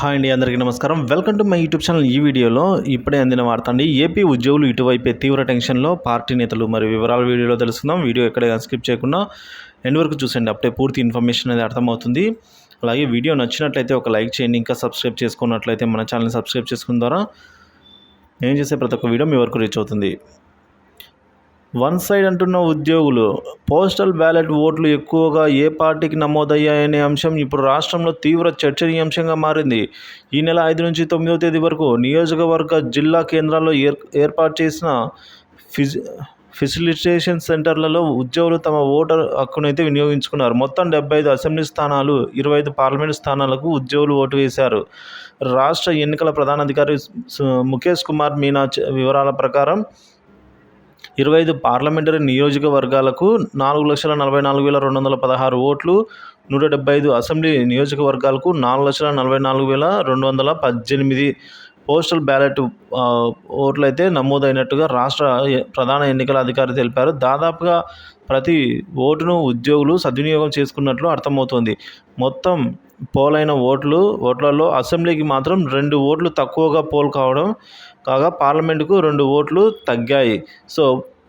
Hi అండి, అందరికీ నమస్కారం. Welcome to my YouTube channel. ఈ వీడియోలో ఇప్పుడే అందిన వార్త అండి. ఏపీ ఉద్యోగులు ఇటువైపే తీవ్ర టెన్షన్లో పార్టీ నేతలు. మరి వివరాల వీడియోలో తెలుసుకుందాం. వీడియో ఎక్కడ స్కిప్ చేయకుండా ఎండ్ వరకు చూసండి. అప్పుడే పూర్తి ఇన్ఫర్మేషన్ అనేది అర్థమవుతుంది. అలాగే వీడియో నచ్చినట్లయితే ఒక లైక్ చేయండి. ఇంకా సబ్స్క్రైబ్ చేసుకున్నట్లయితే మన ఛానల్ని సబ్స్క్రైబ్ చేసుకున్న ద్వారా నేను చేసే ప్రతి ఒక్క వీడియో మీ వరకు రీచ్ అవుతుంది. వన్ సైడ్ అంటున్న ఉద్యోగులు, పోస్టల్ బ్యాలెట్ ఓట్లు ఎక్కువగా ఏ పార్టీకి నమోదయ్యాయనే అంశం ఇప్పుడు రాష్ట్రంలో తీవ్ర చర్చనీయాంశంగా మారింది. ఈ నెల 5 నుంచి 9వ తేదీ వరకు నియోజకవర్గ, జిల్లా కేంద్రాల్లో ఏర్పాటు చేసిన ఫెసిలిటేషన్ సెంటర్లలో ఉద్యోగులు తమ ఓటర్ హక్కునైతే వినియోగించుకున్నారు. మొత్తం 75 అసెంబ్లీ స్థానాలు, 25 పార్లమెంటు స్థానాలకు ఉద్యోగులు ఓటు వేశారు. రాష్ట్ర ఎన్నికల ప్రధానాధికారి ముఖేష్ కుమార్ మీనా వివరాల ప్రకారం 25 పార్లమెంటరీ నియోజకవర్గాలకు 4,44,216 ఓట్లు, 175 అసెంబ్లీ నియోజకవర్గాలకు 4,44,218 పోస్టల్ బ్యాలెట్ ఓట్లు అయితే నమోదైనట్టుగా రాష్ట్ర ప్రధాన ఎన్నికల అధికారి తెలిపారు. దాదాపుగా ప్రతి ఓటును ఉద్యోగులు సద్వినియోగం చేసుకున్నట్లు అర్థమవుతోంది. మొత్తం పోలైన ఓట్లలో అసెంబ్లీకి మాత్రం 2 ఓట్లు తక్కువగా పోల్ కాగా పార్లమెంటుకు 2 ఓట్లు తగ్గాయి. సో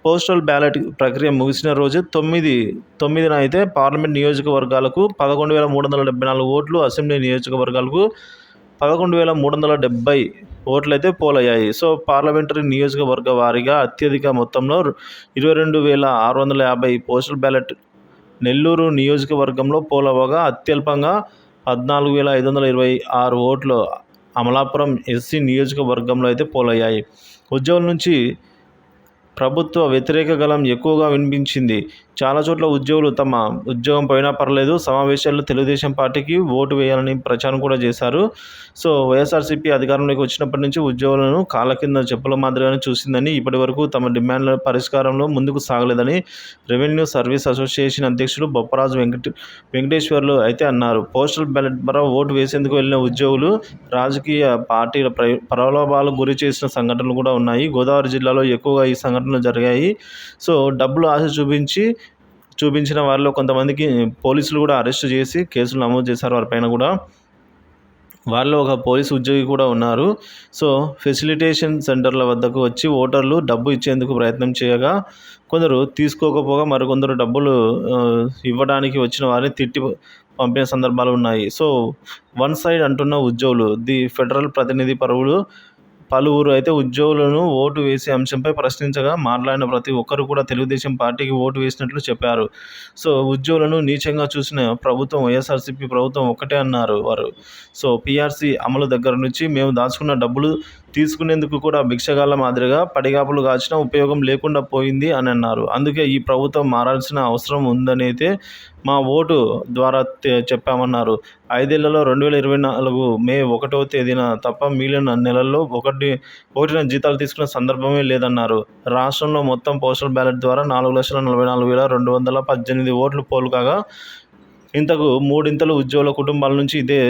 పోస్టల్ బ్యాలెట్ ప్రక్రియ ముగిసిన రోజు 9న అయితే పార్లమెంట్ నియోజకవర్గాలకు 11,374 ఓట్లు, అసెంబ్లీ నియోజకవర్గాలకు 11,370 ఓట్లయితే పోలయ్యాయి. సో పార్లమెంటరీ నియోజకవర్గ వారీగా అత్యధిక మొత్తంలో 22,650 పోస్టల్ బ్యాలెట్ నెల్లూరు నియోజకవర్గంలో పోలవగా, అత్యల్పంగా 14,526 ఓట్లు అమలాపురం ఎస్సీ నియోజకవర్గంలో అయితే పోలయ్యాయి. ఉద్యోగుల నుంచి ప్రభుత్వ వ్యతిరేక గళం ఎక్కువగా వినిపించింది. చాలా చోట్ల ఉద్యోగులు తమ ఉద్యోగం పోయినా పర్లేదు, సమావేశాల్లో తెలుగుదేశం పార్టీకి ఓటు వేయాలని ప్రచారం కూడా చేశారు. సో వైఎస్ఆర్సీపీ అధికారంలోకి వచ్చినప్పటి నుంచి ఉద్యోగులను కాళ్ళ కింద చెప్పుల మాదిరిగానే చూసిందని, ఇప్పటి వరకు తమ డిమాండ్ల పరిష్కారంలో ముందుకు సాగలేదని రెవెన్యూ సర్వీస్ అసోసియేషన్ అధ్యక్షుడు బొప్పరాజు వెంకటేశ్వర్లు అయితే అన్నారు. పోస్టల్ బ్యాలెట్ ద్వారా ఓటు వేసేందుకు వెళ్లిన ఉద్యోగులు రాజకీయ పార్టీల ప్రలోభాలకు గురి చేసిన సంఘటనలు కూడా ఉన్నాయి. గోదావరి జిల్లాలో ఎక్కువగా ఈ సంఘటనలు జరిగాయి. సో డబ్బులు ఆశ చూపించిన వారిలో కొంతమందికి పోలీసులు కూడా అరెస్టు చేసి కేసులు నమోదు చేశారు. వారిపైన కూడా వారిలో ఒక పోలీసు ఉద్యోగి కూడా ఉన్నారు. సో ఫెసిలిటేషన్ సెంటర్ల వద్దకు వచ్చి ఓటర్లు డబ్బు ఇచ్చేందుకు ప్రయత్నం చేయగా కొందరు తీసుకోకపోగా మరికొందరు డబ్బులు ఇవ్వడానికి వచ్చిన వారిని తిట్టి పంపిన సందర్భాలు ఉన్నాయి. సో వన్ సైడ్ అంటున్న ఉద్యోగులు. ది ఫెడరల్ ప్రతినిధి పలువురు అయితే ఉద్యోగులను ఓటు వేసే అంశంపై ప్రశ్నించగా మాట్లాడిన ప్రతి ఒక్కరు కూడా తెలుగుదేశం పార్టీకి ఓటు వేసినట్లు చెప్పారు. సో ఉద్యోగులను నీచంగా చూసిన ప్రభుత్వం వైఎస్ఆర్సీపీ ప్రభుత్వం ఒక్కటే అన్నారు వారు. సో పీఆర్సీ అమలు దగ్గర నుంచి మేము దాచుకున్న డబ్బులు తీసుకునేందుకు కూడా భిక్షగాళ్ళ మాదిరిగా పడిగాపులు కాచినా ఉపయోగం లేకుండా పోయింది అని అన్నారు. అందుకే ఈ ప్రభుత్వం మారాల్సిన అవసరం ఉందనైతే మా ఓటు ద్వారా చెప్పామన్నారు. 5 ఏళ్లలో 2024 మే 1వ తేదీన తప్ప మిగిలిన నెలల్లో ఒకటిన జీతాలు తీసుకున్న సందర్భమే లేదన్నారు. రాష్ట్రంలో మొత్తం పోస్టల్ బ్యాలెట్ ద్వారా 4,44,218 ఓట్లు పోలు కాగా, ఇంతకు మూడింతలు ఉద్యోగుల కుటుంబాల నుంచి ఇదే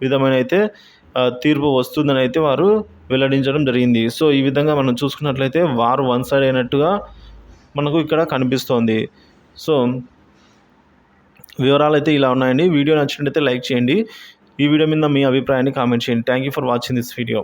విధమైన అయితే తీర్పు వస్తుందని అయితే వారు వెల్లడించడం జరిగింది. సో ఈ విధంగా మనం చూసుకున్నట్లయితే వారు వన్ సైడ్ అయినట్టుగా మనకు ఇక్కడ కనిపిస్తోంది. సో వివరాలు అయితే ఇలా ఉన్నాయండి. వీడియో నచ్చినట్లయితే లైక్ చేయండి. ఈ వీడియో మీద మీ అభిప్రాయాన్ని కామెంట్ చేయండి. Thank you for watching this video.